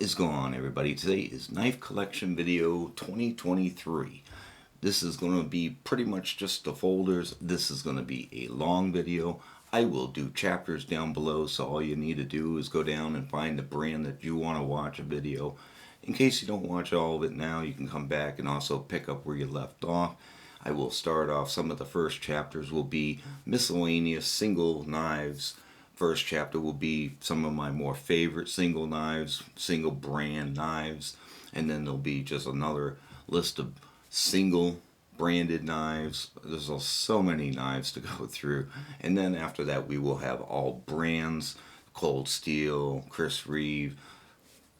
What is going on, everybody? Today is Knife Collection Video 2023. This is going to be pretty much just the folders. This is going to be a long video. I will do chapters down below, so all you need to do is go down and find the brand that you want to watch a video. In case you don't watch all of it now, you can come back and also pick up where you left off. I will start off, some of the first chapters will be miscellaneous single knives. First chapter will be some of my more favorite single knives, single brand knives, and then there'll be just another list of single branded knives. There's so many knives to go through, and then after that we will have all brands, Cold Steel, Chris Reeve,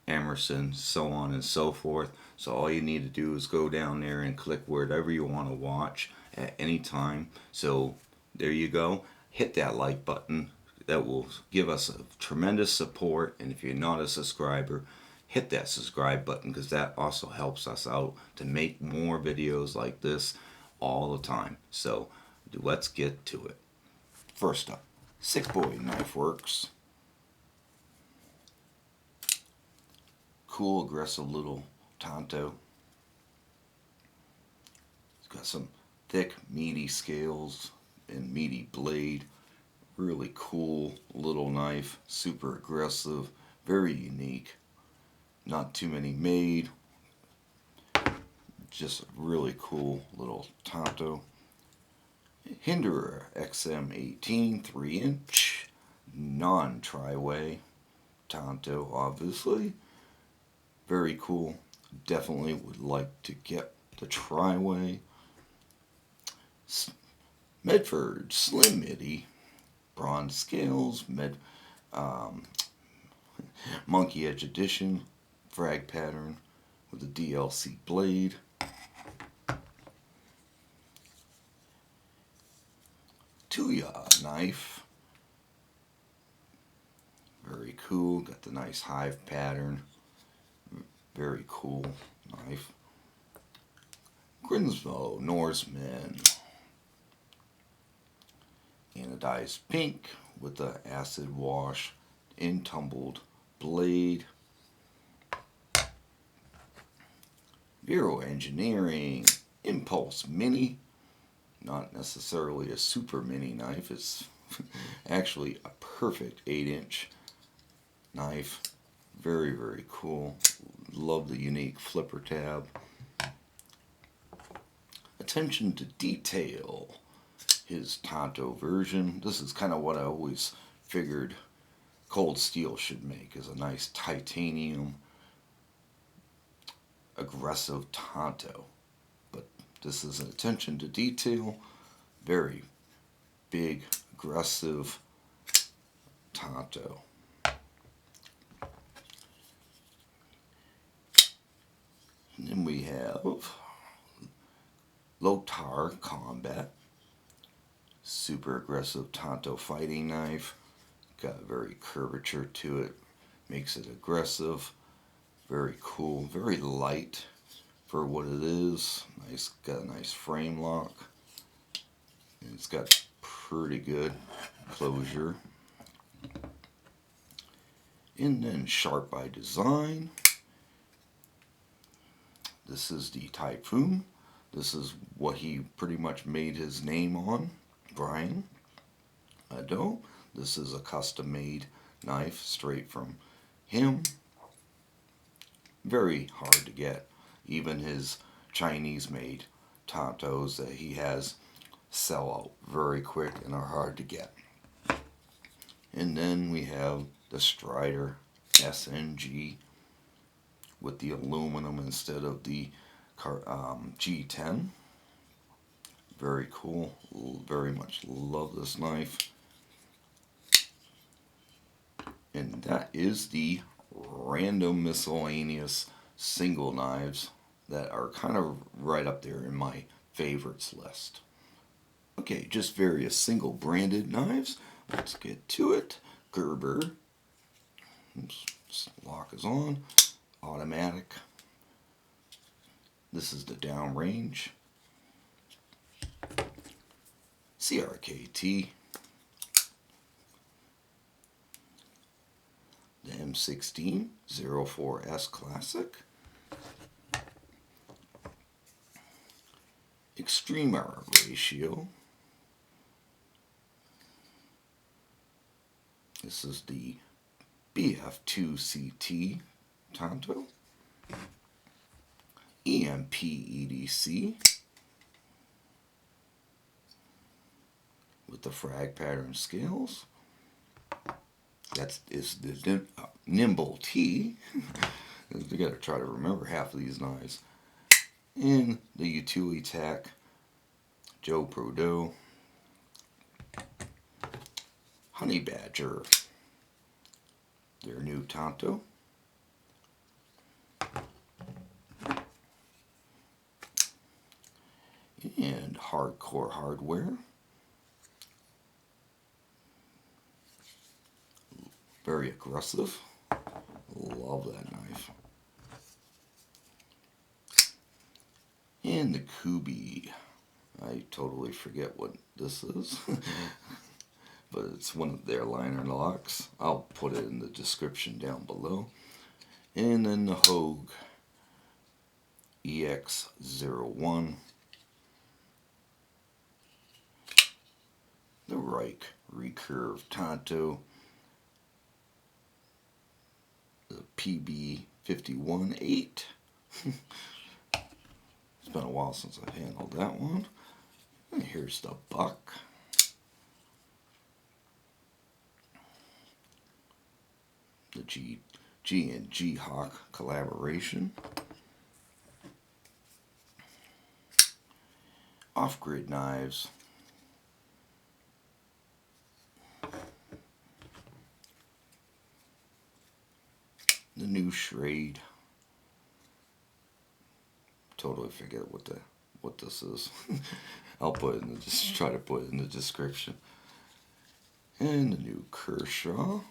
Emerson, so on and so forth. So all you need to do is go down there and click whatever you want to watch at any time. So there you go. Hit that like button. That will give us a tremendous support, and if you're not a subscriber, hit that subscribe button, because that also helps us out to make more videos like this all the time. So let's get to it. First up, Sick Boy Knife Works. Cool, aggressive little Tanto. It's got some thick, meaty scales and meaty blade. Really cool little knife, super aggressive, very unique. Not too many made. Just a really cool little Tanto. Hinderer XM18 3-inch non-tri-way Tanto, obviously. Very cool. Definitely would like to get the tri-way. Medford Slim Midi. Bronze scales, Monkey Edge Edition, frag pattern with a DLC blade. Tuyaknife, very cool, got the nice Hive pattern, very cool knife. Grimsmo Norseman, anodized pink with the acid wash entumbled blade. Vero Engineering Impulse Mini, not necessarily a super mini knife, it's actually a perfect 8-inch knife. Very, very cool. Love the unique flipper tab. Attention to detail. His Tanto version. This is kind of what I always figured Cold Steel should make, is a nice titanium aggressive Tanto. But this is an attention to detail, very big, aggressive Tanto. And then we have Lotar Combat. Super aggressive Tanto fighting knife. Got a very curvature to it. Makes it aggressive. Very cool. Very light for what it is. Nice. Got a nice frame lock. And it's got pretty good closure. And then Sharp by Design. This is the Typhoon. This is what he pretty much made his name on. Brian Nadeau. This is a custom made knife straight from him. Very hard to get. Even his Chinese made Tantos that he has sell out very quick and are hard to get. And then we have the Strider SNG with the aluminum instead of the G10. Very cool. Very much love this knife. And that is the random miscellaneous single knives that are kind of right up there in my favorites list. Okay, just various single branded knives. Let's get to it. Gerber. Oops, lock is on. Automatic. This is the Downrange. CRKT. Then M16-04S Classic, Extrema ratio. This is the BF2CT Tanto, EMP EDC with the frag pattern scales. That is the Nymble T. You gotta try to remember half of these knives. And the Utilitac Joe Pardue, Honey Badger, their new Tanto, and Hardcore Hardware. Very aggressive. Love that knife. And the KUBEY. I totally forget what this is. But it's one of their liner locks. I'll put it in the description down below. And then the Hogue EX01. The RUIKE recurve Tanto. The PB51-8. It's been a while since I've handled that one. And here's the buck. The G and G Hawk collaboration. Off-grid knives. The new Schrade. Totally forget what this is. I'll put it in the try to put it in the description. And the new Kershaw.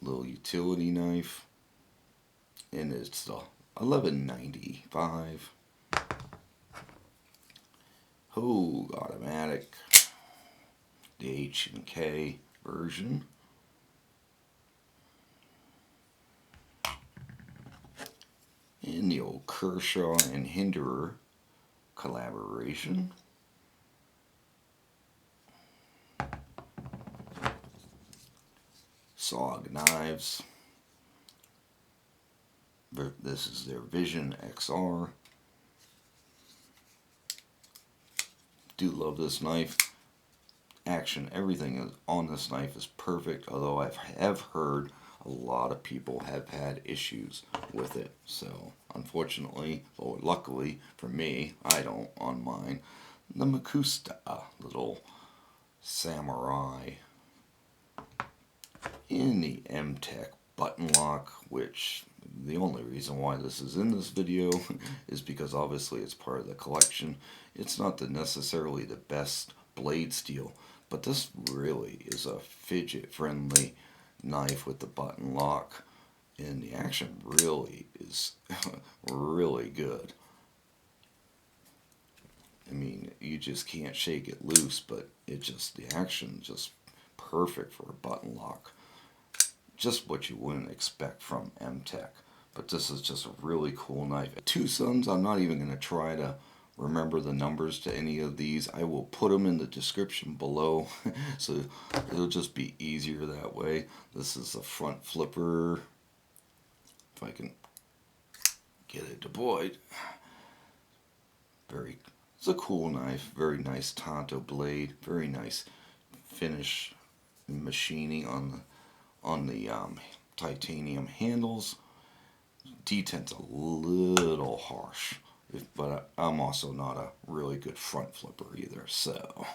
Little utility knife. And it's the 1195. Hogue automatic. The H&K version. And the old Kershaw and Hinderer collaboration. SOG Knives. This is their Vision XR. Do love this knife. Action, everything on this knife is perfect, although I have heard a lot of people have had issues with it. So, unfortunately, or luckily for me, I don't on mine. The Makusta, little samurai. In the M-Tech button lock, which the only reason why this is in this video is because obviously it's part of the collection. It's not necessarily the best blade steel, but this really is a fidget-friendly knife with the button lock, and the action really is really good. I mean, you just can't shake it loose, but the action just perfect for a button lock. Just what you wouldn't expect from M-Tech. But this is just a really cool knife. TwoSuns, I'm not even going to try to remember the numbers to any of these. I will put them in the description below, so it'll just be easier that way. This is the front flipper. If I can get it deployed. It's a cool knife. Very nice Tanto blade. Very nice finish and machining on the titanium handles. Detent's a little harsh, but I'm also not a really good front flipper either. So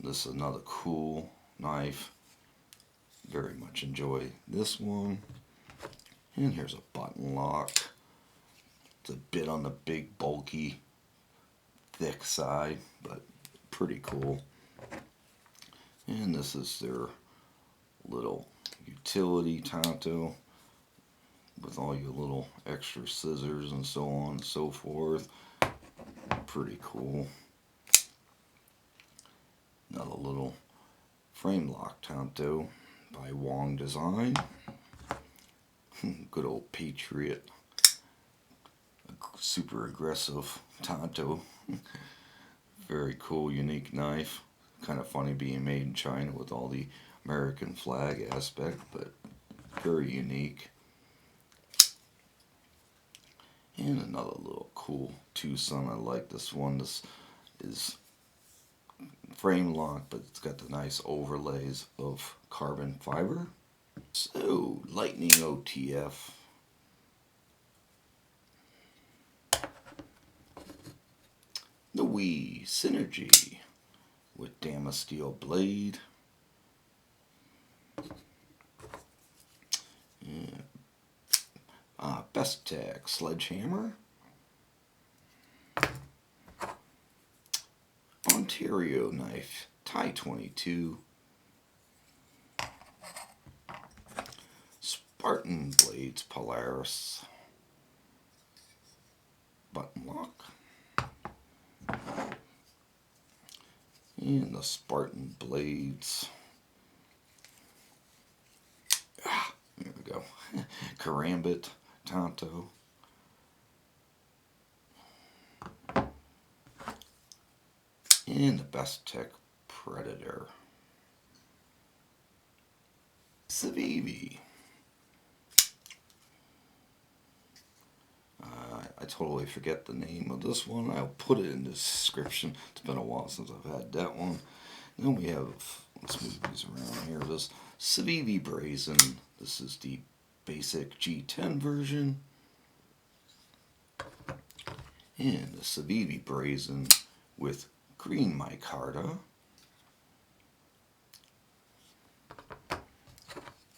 this is another cool knife. Very much enjoy this one. And here's a button lock. It's a bit on the big, bulky, thick side, but pretty cool. And this is their little utility Tanto with all your little extra scissors and so on and so forth. Pretty cool. Another little frame lock Tanto by Wong Design. Good old Patriot. Super aggressive Tanto. Very cool, unique knife. Kind of funny being made in China with all the American flag aspect, but very unique. And another little cool TwoSun. I like this one. This is frame lock, but it's got the nice overlays of carbon fiber. So, Lightning OTF. The Wii Synergy with Damasteel blade. And, Bestech sledgehammer. Ontario knife Tie 22. Spartan blades Polaris. Button lock. And the Spartan blades. There we go. Karambit Tanto. And the Bestech Predator. CIVIVI. I totally forget the name of this one. I'll put it in the description. It's been a while since I've had that one. And then we have, let's move these around here, this CIVIVI Brazen. This is the basic G10 version. And the CIVIVI Brazen with green micarta.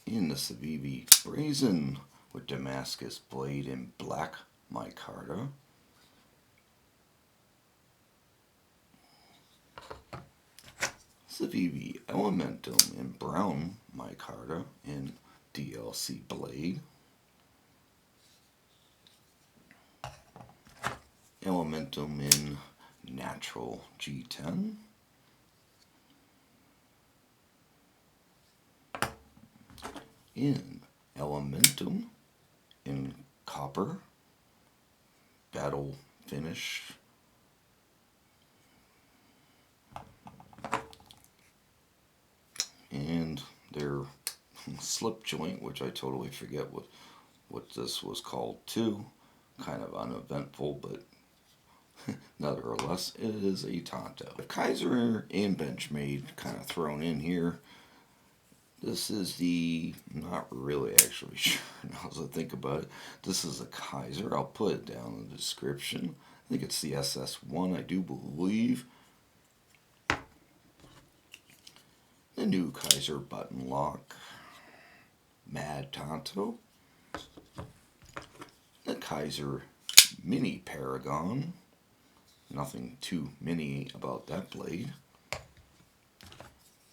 And the CIVIVI Brazen with Damascus blade in black micarta. CIVIVI Elementum in brown micarta in DLC blade. Elementum in natural G10. In Elementum in copper battle finish. And their slip joint, which I totally forget what this was called too. Kind of uneventful, but nevertheless, it is a Tanto. The Kaiser and Benchmade kind of thrown in here. This is the, I'm not really actually sure now as I think about it. This is a Kaiser. I'll put it down in the description. I think it's the SS1, I do believe. The new Kaiser button lock. Mad Tanto. The Kaiser Mini Paragon. Nothing too mini about that blade.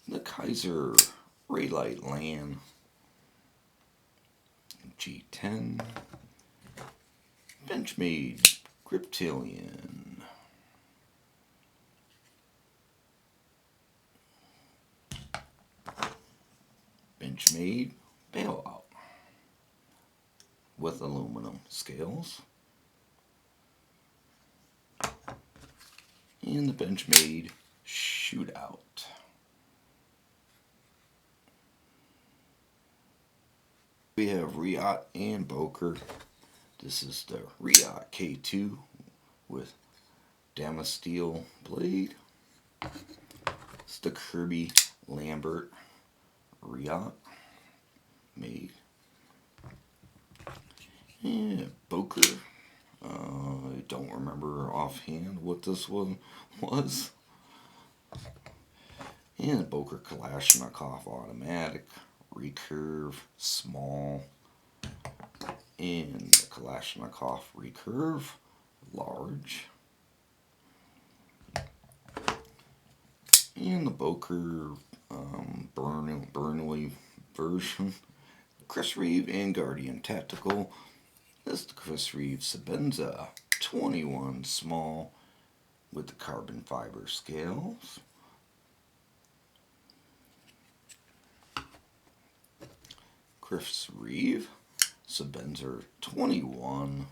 The Kaiser Raylight Land G10. Benchmade Griptilian. Benchmade Bailout with aluminum scales. And the Benchmade Shootout. We have Riot and Boker. This is the Riot K2 with Damasteel blade. It's the Kirby Lambert Riot made. And Boker. I don't remember offhand what this one was. And Boker Kalashnikov automatic. Recurve small, and the Kalashnikov recurve large, and the Boker Burnley version. Chris Reeve and Guardian Tactical. This is the Chris Reeve Sabenza 21 small with the carbon fiber scales. Chris Reeve, Sebenzer 21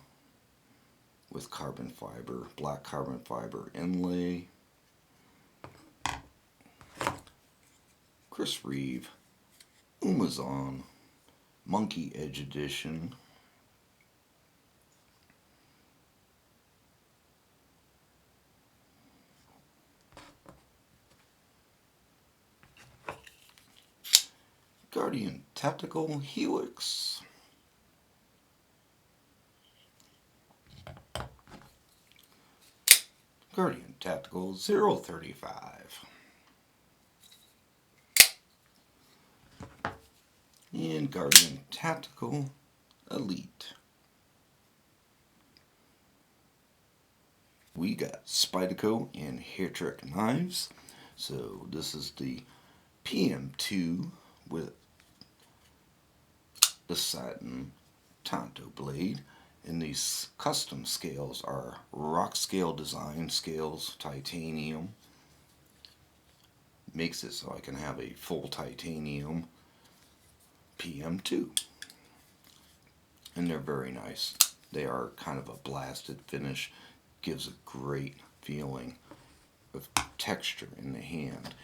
with carbon fiber, black carbon fiber inlay. Chris Reeve, Umazon, Monkey Edge Edition. Guardian Tactical Helix. Guardian Tactical 035. And Guardian Tactical Elite. We got Spyderco and Hinderer knives. So this is the PM2 with the satin Tanto blade. And these custom scales are rock scale design scales, titanium. Makes it so I can have a full titanium PM2. And they're very nice. They are kind of a blasted finish. Gives a great feeling of texture in the hand.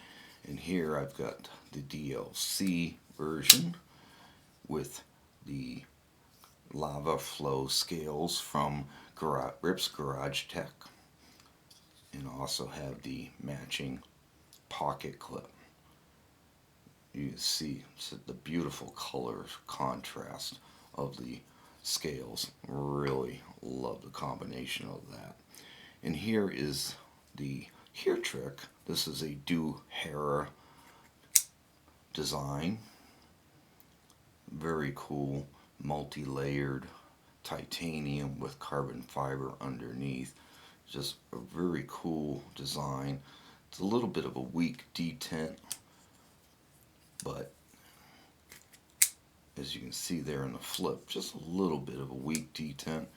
And here I've got the DLC version with the lava flow scales from Rip's Garage Tech, and also have the matching pocket clip. You can see the beautiful color contrast of the scales. Really love the combination of that. And here is the Hinderer. This is a Hinderer design. Very cool, multi-layered titanium with carbon fiber underneath. Just a very cool design. It's a little bit of a weak detent, but as you can see there in the flip, just a little bit of a weak detent,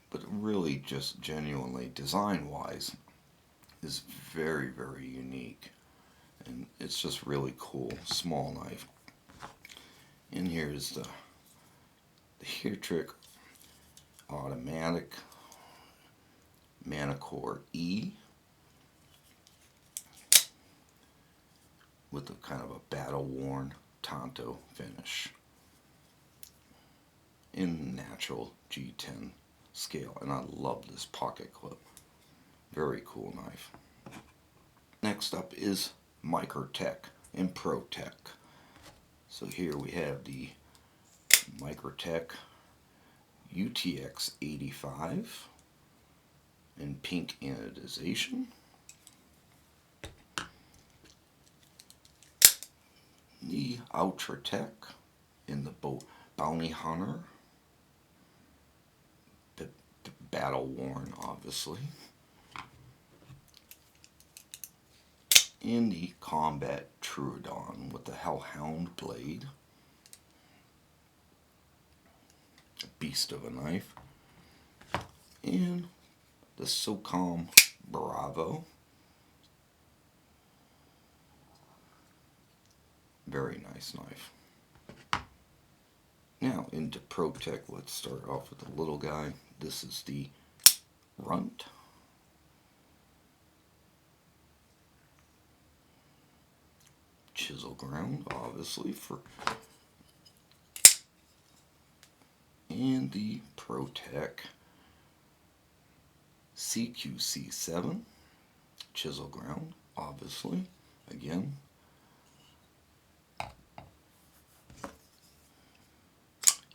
but really just genuinely design-wise is very, very unique, and it's just really cool. Small knife. And here's the Hinderer automatic Manicore E with a kind of a battle-worn Tanto finish in natural G10 scale. And I love this pocket clip. Very cool knife. Next up is Microtech and ProTech. So here we have the Microtech UTX 85 in pink anodization. The Ultratech in the Bounty Hunter, the battle worn obviously, and the Combat Trudon with the Hellhound blade. A beast of a knife. And the SOCOM Bravo. Very nice knife. Now into ProTech, let's start off with the little guy. This is the Runt. Chisel ground, obviously, and the ProTech CQC7, chisel ground, obviously, again.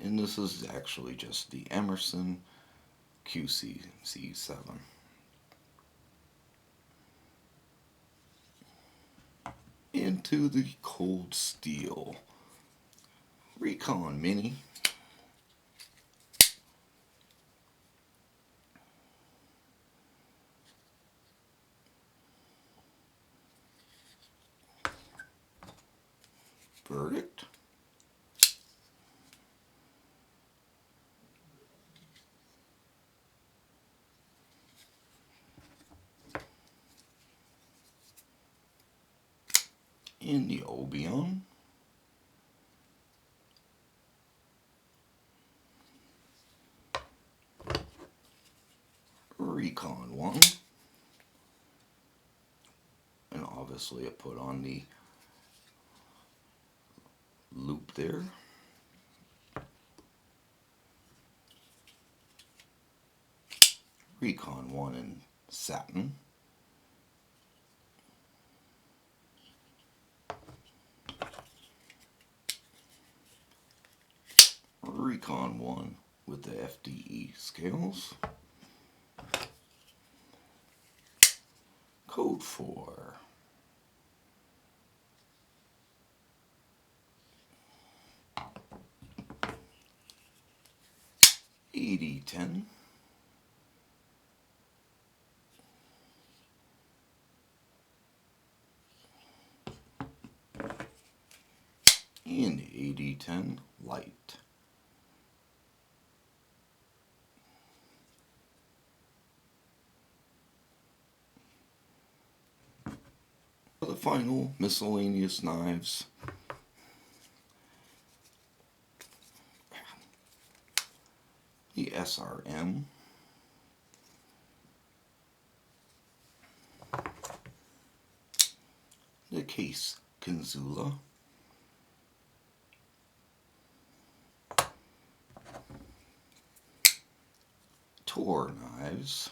And this is actually just the Emerson QCC7. Into the Cold Steel Recon Mini. Verdict. In the Obion. Recon 1. And obviously I put on the loop there. Recon 1 in satin. Recon 1 with the FDE scales. Code 4. $80.10. And $80.10 light. For the final miscellaneous knives, the SRM, the Case Kinzula, Tor knives,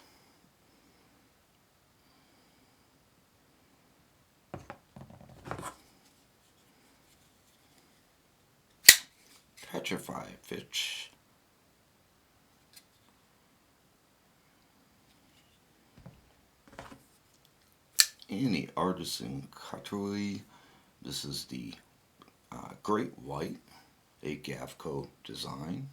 Petrify Fish, and the Artisan Cutlery. This is the Great White, a Gavco design.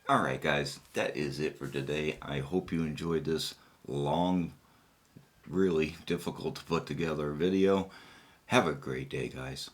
Alright guys, that is it for today. I hope you enjoyed this long, really difficult to put together video. Have a great day guys.